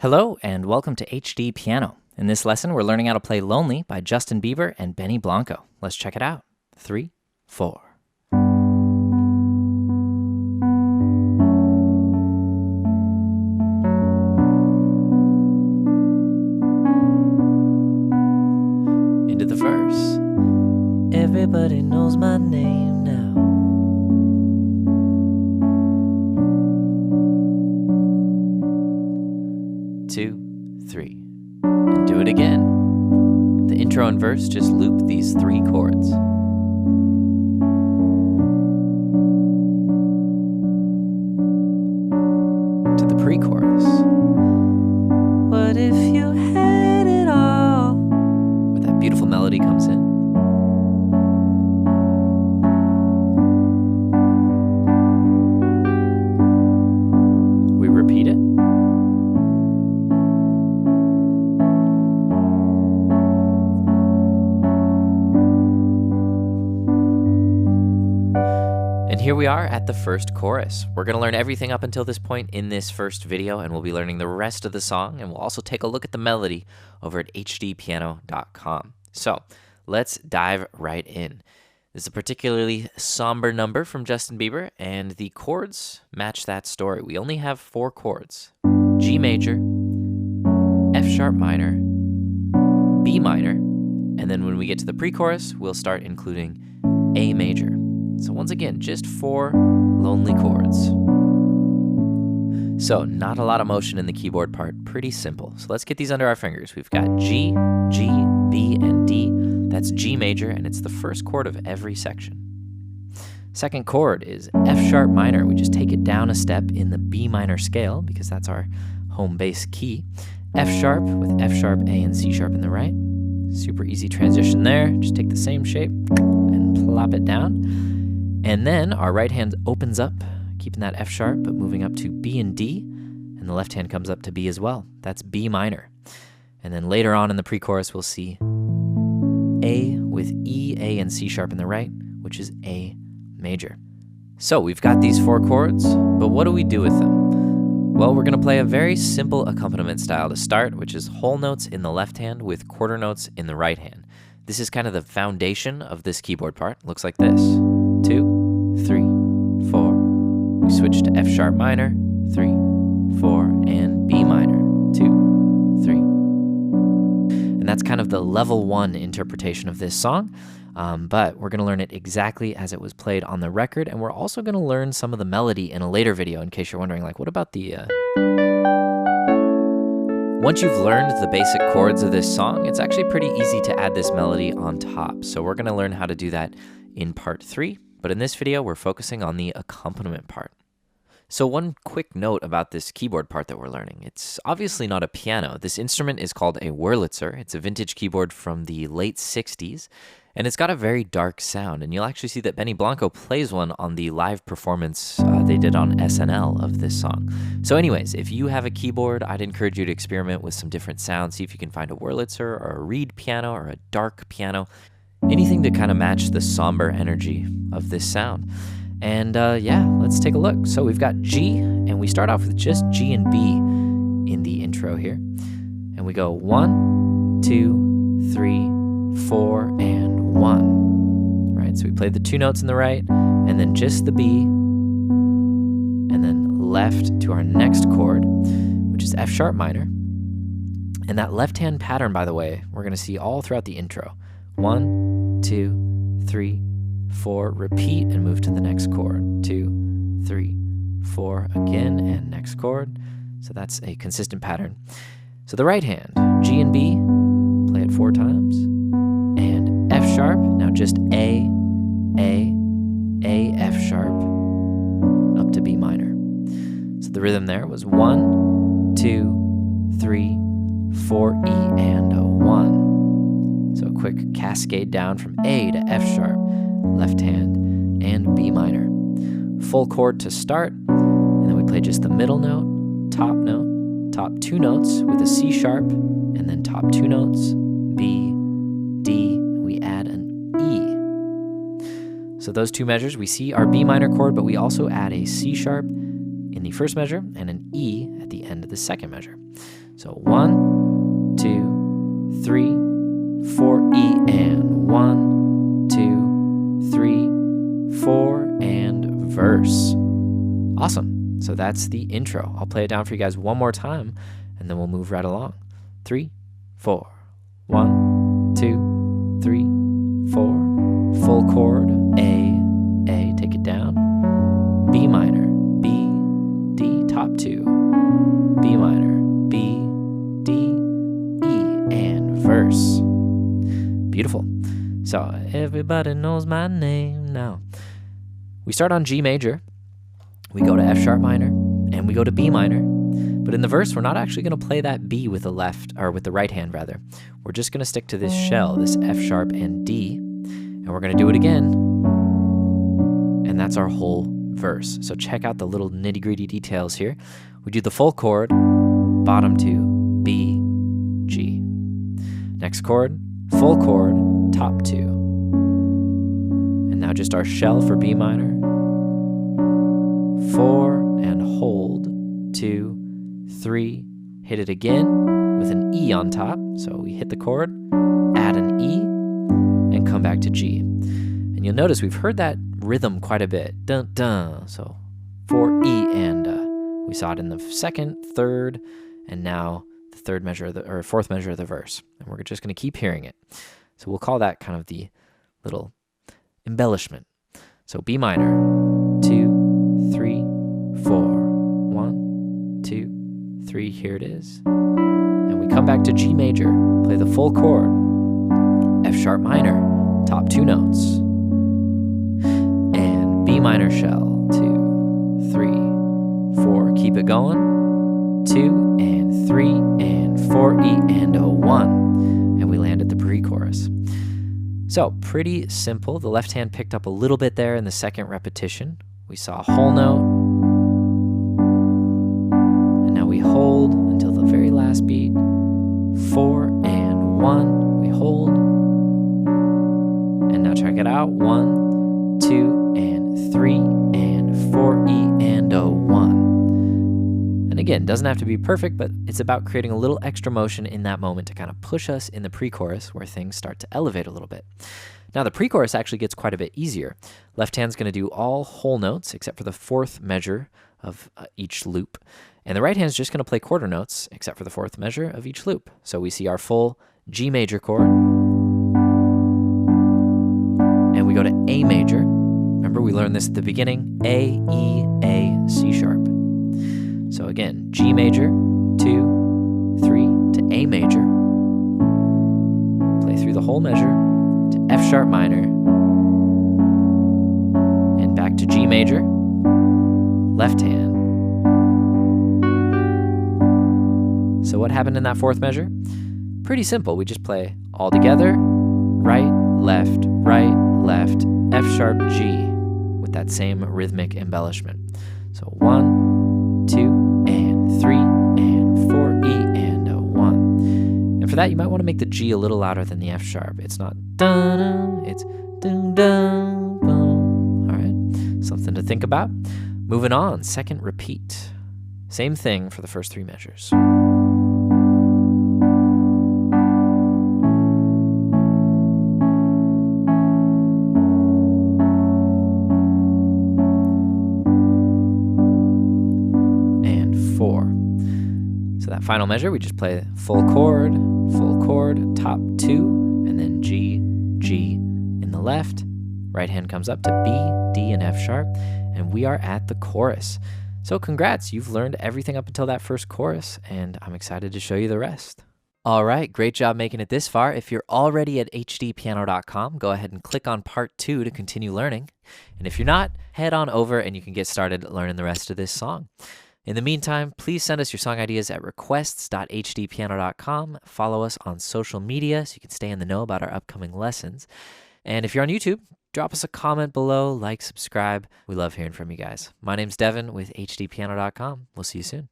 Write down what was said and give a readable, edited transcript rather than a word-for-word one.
Hello and welcome to HDpiano. In this lesson, we're learning how to play Lonely by Justin Bieber and Blanco. Let's check it out. 3, 4. Into the verse. Everybody knows my name now. Two, 3, and do it again. The intro and verse just loop these 3 chords. To the pre-chorus. What if you had it all? Where that beautiful melody comes in. We repeat it. And here we are at the first chorus. We're going to learn everything up until this point in this first video, and we'll be learning the rest of the song, and we'll also take a look at the melody over at HDpiano.com. So let's dive right in. This is a particularly somber number from Justin Bieber, and the chords match that story. We only have 4 chords: G major, F sharp minor, B minor, and then when we get to the pre-chorus, we'll start including A major. So once again, just 4 lonely chords. So not a lot of motion in the keyboard part, pretty simple. So let's get these under our fingers. We've got G, G, B, and D. That's G major, and it's the first chord of every section. Second chord is F sharp minor. We just take it down a step in the B minor scale because that's our home bass key. F sharp with F sharp, A, and C sharp in the right. Super easy transition there. Just take the same shape and plop it down. And then our right hand opens up, keeping that F sharp, but moving up to B and D, and the left hand comes up to B as well. That's B minor. And then later on in the pre-chorus, we'll see A with E, A, and C sharp in the right, which is A major. So we've got these 4 chords, but what do we do with them? Well, we're going to play a very simple accompaniment style to start, which is whole notes in the left hand with quarter notes in the right hand. This is kind of the foundation of this keyboard part. Looks like this. 2, 3, 4. We switch to F sharp minor, 3, 4, and B minor, 2, 3. And that's kind of the level 1 interpretation of this song, but we're going to learn it exactly as it was played on the record, and we're also going to learn some of the melody in a later video, in case you're wondering, like, what about the... Once you've learned the basic chords of this song, it's actually pretty easy to add this melody on top. So we're going to learn how to do that in part 3. But in this video, we're focusing on the accompaniment part. So one quick note about this keyboard part that we're learning. It's obviously not a piano. This instrument is called a Wurlitzer. It's a vintage keyboard from the late 60s, and it's got a very dark sound. And you'll actually see that Blanco plays one on the live performance they did on SNL of this song. So anyways, if you have a keyboard, I'd encourage you to experiment with some different sounds. See if you can find a Wurlitzer or a reed piano or a dark piano. Anything to kind of match the somber energy of this sound. And yeah, let's take a look. So we've got G, and we start off with just G and B in the intro here. And we go 1, 2, 3, 4, and 1. Right, so we play the 2 notes in the right, and then just the B, and then left to our next chord, which is F sharp minor. And that left hand pattern, by the way, we're going to see all throughout the intro. 1, 2, 3, 4, repeat and move to the next chord. 2, 3, 4, again, and next chord. So that's a consistent pattern. So the right hand, G and B, play it 4 times, and F sharp, now just A, F sharp, up to B minor. So the rhythm there was 1, 2, 3, 4, E, and a 1. So a quick cascade down from A to F sharp, left hand, and B minor. Full chord to start, and then we play just the middle note, top 2 notes with a C sharp, and then top 2 notes, B, D, and we add an E. So those 2 measures, we see our B minor chord, but we also add a C sharp in the first measure and an E at the end of the second measure. So 1, 2, 3, 4, E, and 1, 2, 3, 4, and verse. Awesome. So that's the intro. I'll play it down for you guys one more time, and then we'll move right along. 3, 4. 1, 2, 3, 4. Full chord, A, take it down. B minor, B, D, top 2. B minor, B, D, E, and verse. Beautiful. So everybody knows my name now. We start on G major. We go to F sharp minor, and we go to B minor. But in the verse, we're not actually going to play that B with the left, or with the right hand rather. We're just going to stick to this shell, this F sharp and D, and we're going to do it again. And that's our whole verse. So check out the little nitty-gritty details here. We do the full chord, bottom 2, B, G. Next chord, full chord, top 2. And now just our shell for B minor. 4 and hold, 2, 3, hit it again with an E on top. So we hit the chord, add an E, and come back to G. And you'll notice we've heard that rhythm quite a bit. Dun, dun. So 4, E, and we saw it in the second, third, and now the third measure of or fourth measure of the verse. And we're just going to keep hearing it. So we'll call that kind of the little embellishment. So B minor, 2, 3, 4. 1, 2, 3, here it is. And we come back to G major, play the full chord, F sharp minor, top 2 notes, and B minor shell, 2, 3, 4, keep it going, 2, and 3, and 4, E, and a 1, and we land at the pre-chorus. So pretty simple. The left hand picked up a little bit there in the second repetition. We saw a whole note, and now we hold until the very last beat. 4 and 1, we hold, and now check it out. 1, 2, and 3, and 4, E, and a 1. And again, doesn't have to be perfect, but it's about creating a little extra motion in that moment to kind of push us in the pre-chorus where things start to elevate a little bit. Now the pre-chorus actually gets quite a bit easier. Left hand's going to do all whole notes except for the fourth measure of each loop. And the right hand's just going to play quarter notes except for the fourth measure of each loop. So we see our full G major chord. And we go to A major. Remember we learned this at the beginning. A, E, A, C sharp. So again, G major, 2, 3, to A major. Play through the whole measure to F sharp minor. And back to G major, left hand. So what happened in that fourth measure? Pretty simple. We just play all together, right, left, F sharp, G, with that same rhythmic embellishment. So 1, 2, and 3, and 4, E, and a 1. And for that, you might want to make the G a little louder than the F sharp. It's not dun, it's dun, dun, boom. All right, something to think about. Moving on, second repeat. Same thing for the first 3 measures. So that final measure, we just play full chord, top 2, and then G, G in the left. Right hand comes up to B, D, and F sharp, and we are at the chorus. So congrats, you've learned everything up until that first chorus, and I'm excited to show you the rest. All right, great job making it this far. If you're already at HDpiano.com, go ahead and click on part 2 to continue learning. And if you're not, head on over and you can get started learning the rest of this song. In the meantime, please send us your song ideas at requests.hdpiano.com. Follow us on social media so you can stay in the know about our upcoming lessons. And if you're on YouTube, drop us a comment below, like, subscribe. We love hearing from you guys. My name's Devin with HDpiano.com. We'll see you soon.